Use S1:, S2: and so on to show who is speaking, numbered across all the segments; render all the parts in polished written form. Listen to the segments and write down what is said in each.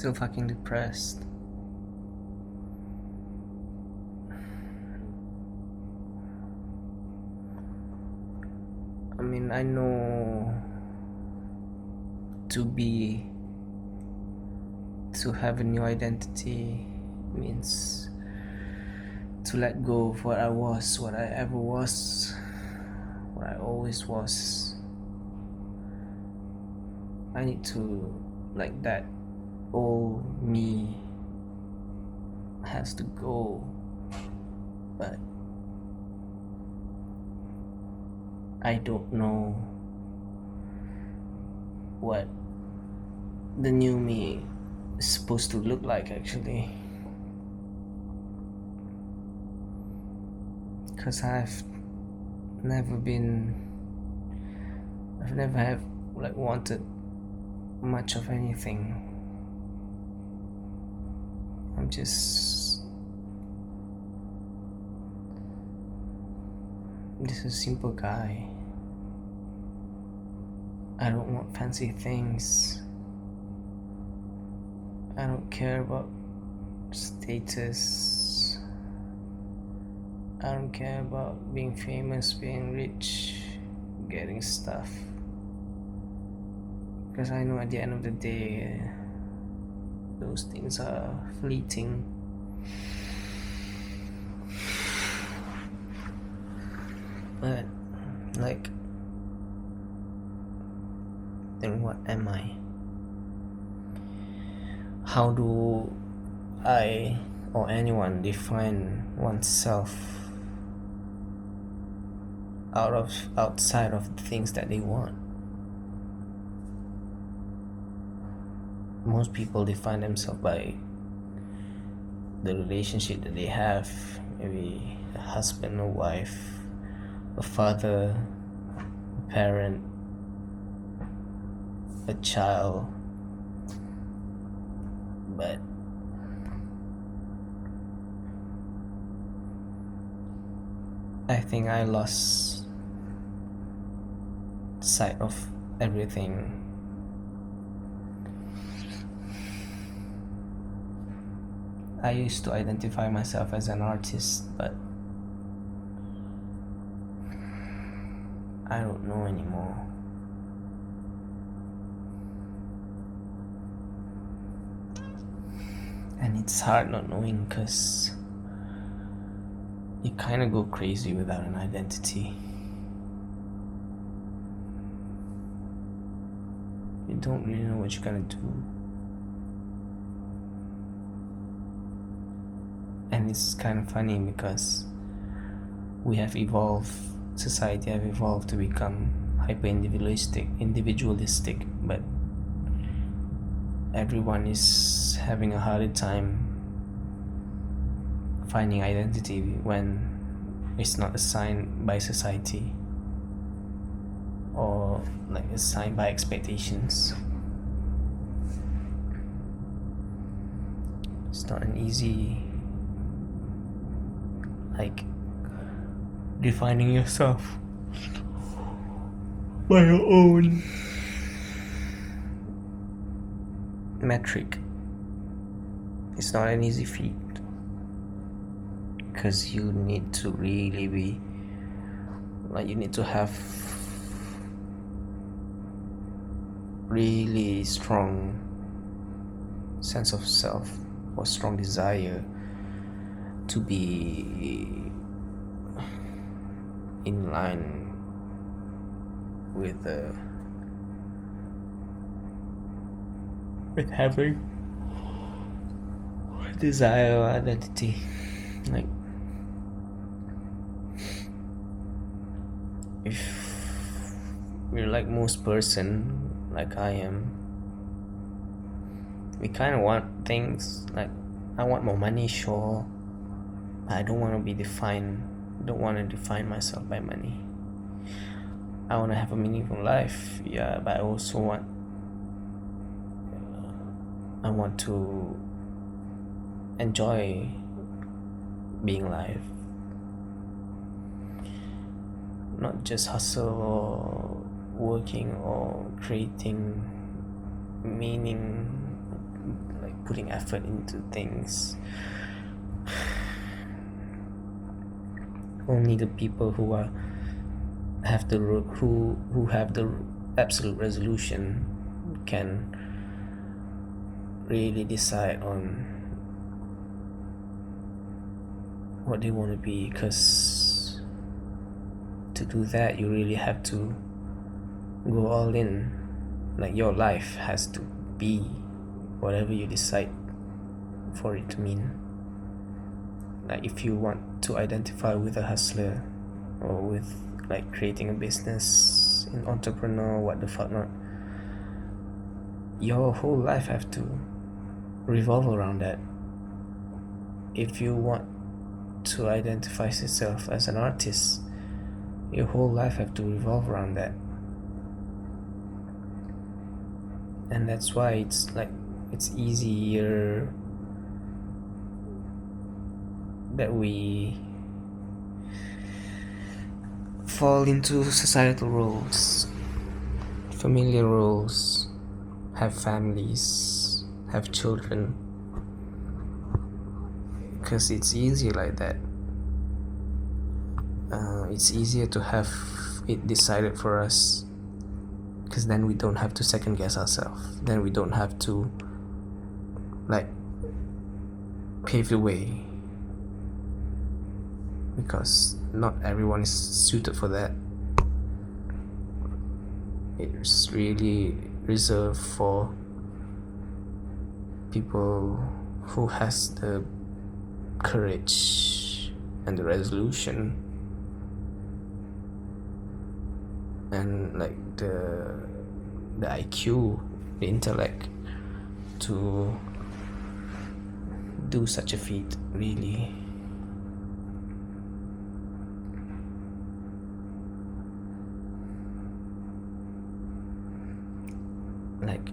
S1: still fucking depressed. I mean, I know to have a new identity means to let go of what I was, what I ever was, what I always was. I need to, like, that old me has to go, but I don't know what the new me is supposed to look like actually, because I've never have like wanted much of anything. I'm just a simple guy. I don't want fancy things. I don't care about status. I don't care about being famous, being rich, getting stuff. Because I know at the end of the day, those things are fleeting. But, like, then what am I? How do I or anyone define oneself outside of the things that they want? Most people define themselves by the relationship that they have, maybe a husband or wife, a father, a parent, a child. But I think I lost sight of everything. I used to identify myself as an artist, but I don't know anymore. And it's hard not knowing, because you kind of go crazy without an identity. You don't really know what you're gonna do. And it's kind of funny because we have evolved, society have evolved to become hyper individualistic, but everyone is having a harder time finding identity when it's not assigned by society or like assigned by expectations. It's not an easy, like, defining yourself by your own metric. It's not an easy feat, because you need to really be, like, you need to have really strong sense of self or strong desire to be in line with having desire or identity. Like, if you're like most person, like I am, we kind of want things like, I want more money, sure, but I don't want to be don't want to define myself by money. I want to have a meaningful life, yeah, but I want to enjoy being alive, not just hustle or working or creating meaning like putting effort into things. Only the people who have the absolute resolution can really decide on what they want to be, because to do that you really have to go all in. Like, your life has to be whatever you decide for it to mean. Like, if you want to identify with a hustler or with like creating a business, an entrepreneur, what the fuck not, your whole life have to revolve around that. If you want to identify yourself as an artist, your whole life have to revolve around that. And that's why it's easier that we fall into societal roles, familiar roles, have families, have children, because it's easier like that. It's easier to have it decided for us, because then we don't have to second guess ourselves. Then we don't have to like pave the way, because not everyone is suited for that. It's really reserved for people who has the courage and the resolution and like the IQ, the intellect to do such a feat, really. Like,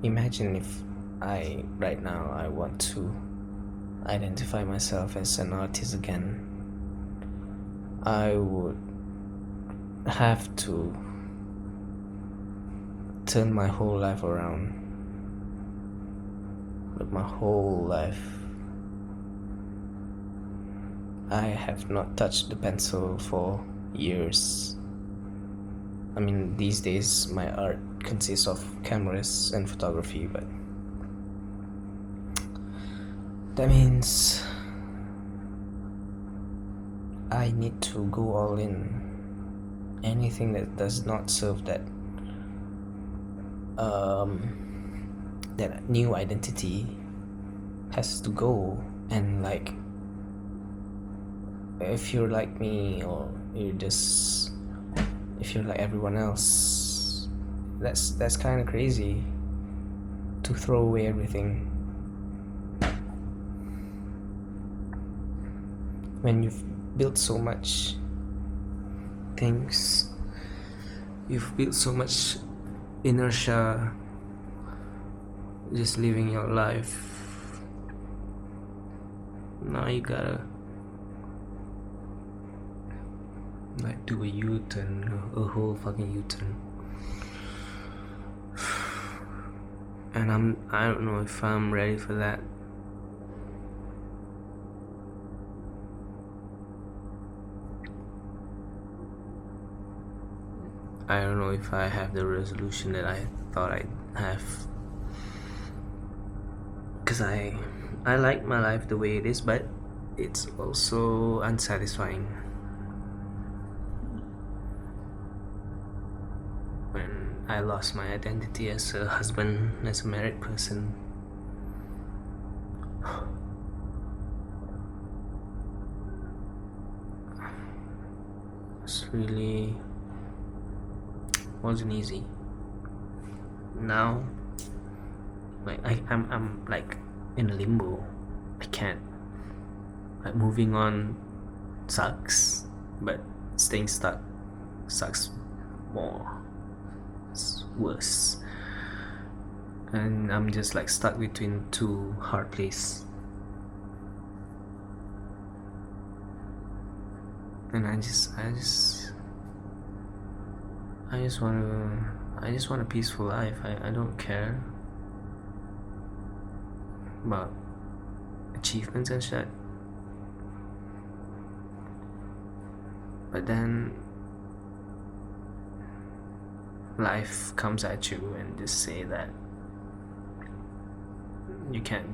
S1: imagine if right now I want to identify myself as an artist again. I would have to turn my whole life around. But my whole life, I have not touched the pencil for years. I mean, these days my art consists of cameras and photography, but that means I need to go all in. Anything that does not serve that that new identity has to go. And like, if you're like me, or if you're like everyone else, that's kind of crazy to throw away everything when you've built so much things, you've built so much inertia just living your life. Now you gotta like do a U-turn, a whole fucking U-turn. And I don't know if I'm ready for that. I don't know if I have the resolution that I thought I'd have, because I like my life the way it is, but it's also unsatisfying. When I lost my identity as a husband, as a married person, it's really wasn't easy. Now, like I'm like in limbo. I can't. Like, moving on sucks, but staying stuck sucks more. It's worse. And I'm just like stuck between two hard places. And I just want to I just want a peaceful life. I don't care about achievements and shit. But then life comes at you and just say that you can't,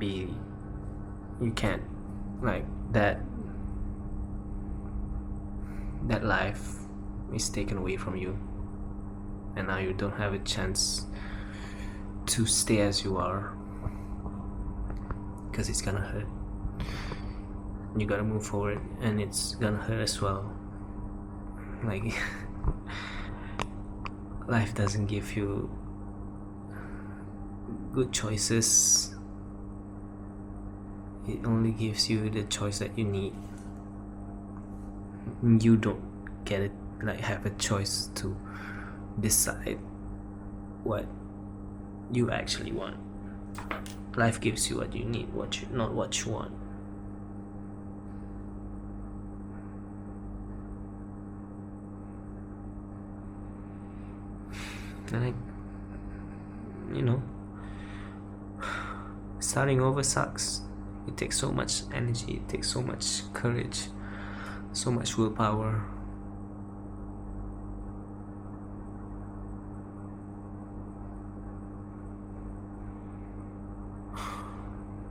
S1: like, that life is taken away from you, and now you don't have a chance to stay as you are, because it's gonna hurt. You gotta move forward, and it's gonna hurt as well. Like, life doesn't give you good choices. It only gives you the choice that you need. You don't get it, like, have a choice to decide what you actually want. Life gives you what you need, not what you want. And starting over sucks. It takes so much energy, it takes so much courage, so much willpower.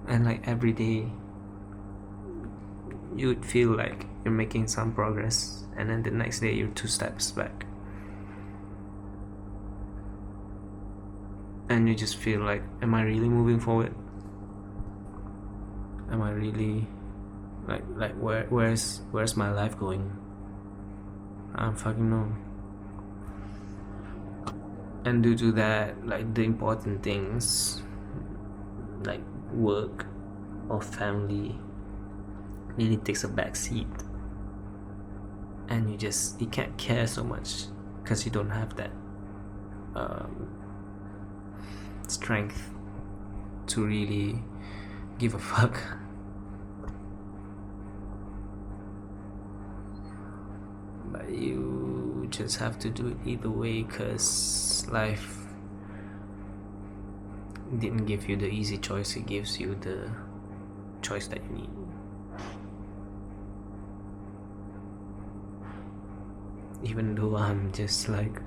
S1: And like every day you'd feel like you're making some progress, and then the next day you're 2 steps back. And you just feel like, am I really moving forward? Am I really like where's my life going? I don't fucking know. And due to that, like, the important things like work or family really takes a back seat, and you can't care so much because you don't have that strength to really give a fuck. But you just have to do it either way, because life didn't give you the easy choice, it gives you the choice that you need. Even though I'm just like,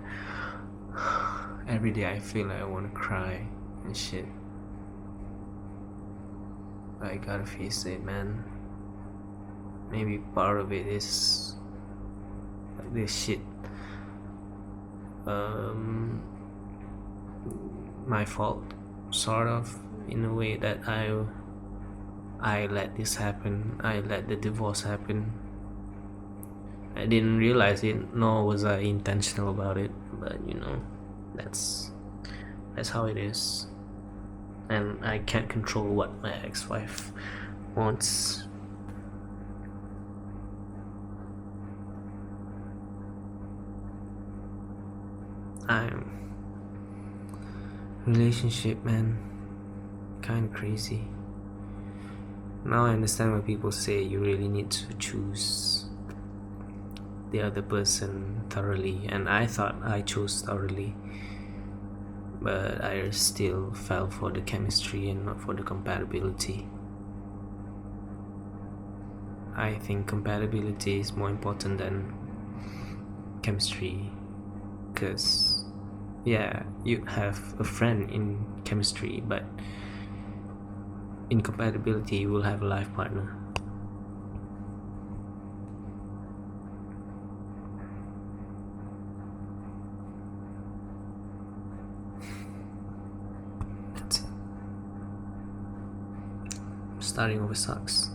S1: every day I feel like I want to cry and shit, I gotta face it, man. Maybe part of it is like this shit, my fault, sort of, in a way that I let this happen. I let the divorce happen. I didn't realize it, nor was I intentional about it, but that's how it is. And I can't control what my ex-wife wants. Relationship, man, kinda crazy. Now I understand why people say you really need to choose the other person thoroughly, and I thought I chose thoroughly, but I still fell for the chemistry and not for the compatibility. I think compatibility is more important than chemistry, because yeah, you have a friend in chemistry, but in compatibility you will have a life partner. That's it. Starting over sucks.